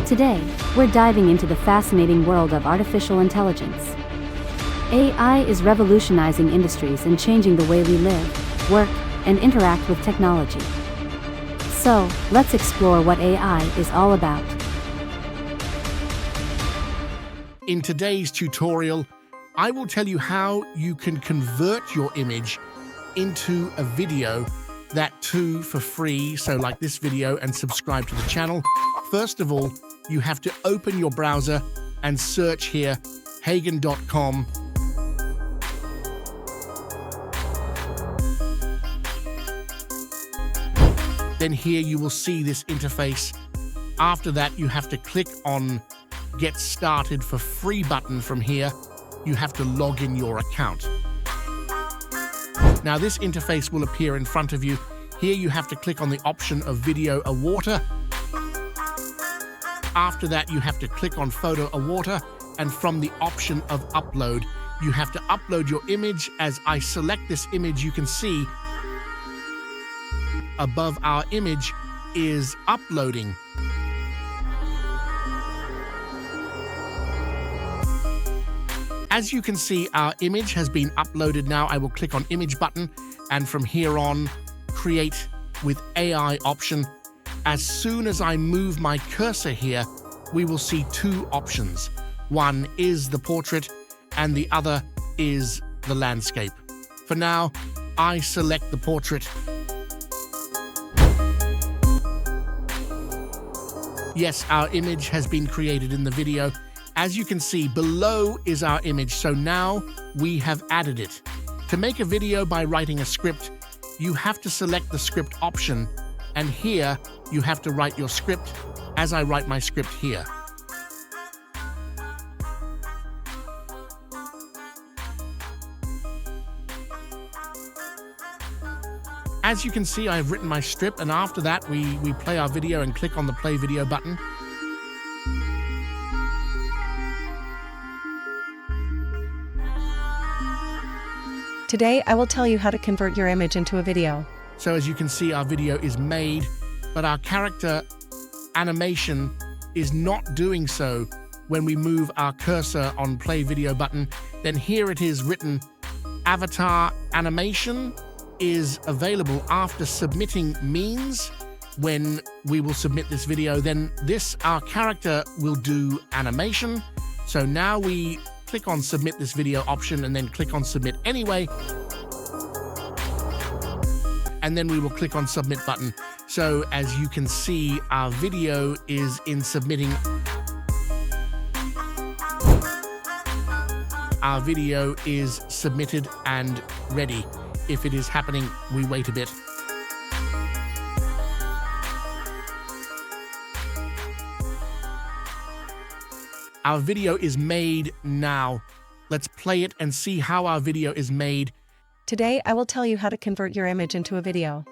Today, we're diving into the fascinating world of artificial intelligence. AI is revolutionizing industries and changing the way we live, work, and interact with technology. So, let's explore what AI is all about. In today's tutorial, I will tell you how you can convert your image into a video, that too for free, so like this video, and subscribe to the channel. First of all, you have to open your browser and search here, Hagen.com. Then here you will see this interface. After that, you have to click on Get Started for Free button from here. You have to log in your account. Now this interface will appear in front of you. Here you have to click on the option of Video Awardter. After that, you have to click on Photo Awardter, and from the option of Upload, you have to upload your image. As I select this image, you can see above our image is uploading. As you can see, our image has been uploaded now. I will click on Image button, and from here on, Create with AI option. As soon as I move my cursor here, we will see two options. One is the portrait, and the other is the landscape. For now, I select the portrait. Yes, our image has been created in the video. As you can see, below is our image, so now we have added it. To make a video by writing a script, you have to select the script option, and here you have to write your script, as I write my script here. As you can see, I've written my script, and after that we play our video and click on the play video button. Today, I will tell you how to convert your image into a video. So as you can see, our video is made, but our character animation is not doing so when we move our cursor on play video button. Then here it is written, avatar animation is available after submitting means. When we will submit this video, then our character will do animation. So now we click on Submit this video option and then click on Submit anyway. And then we will click on Submit button. So as you can see, our video is in submitting. Our video is submitted and ready. If it is happening, we wait a bit. Our video is made now. Let's play it and see how our video is made. Today, I will tell you how to convert your image into a video.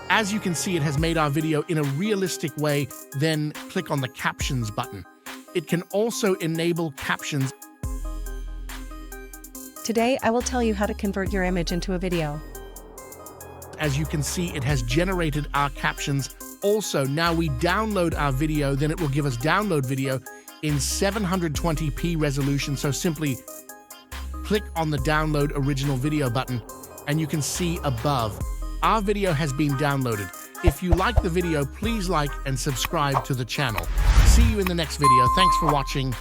As you can see, it has made our video in a realistic way. Then click on the Captions button. It can also enable captions. Today, I will tell you how to convert your image into a video. As you can see, it has generated our captions. Also, now we download our video, then it will give us download video in 720p resolution. So simply click on the download original video button, and you can see above, our video has been downloaded. If you like the video, please like and subscribe to the channel. See you in the next video. Thanks for watching.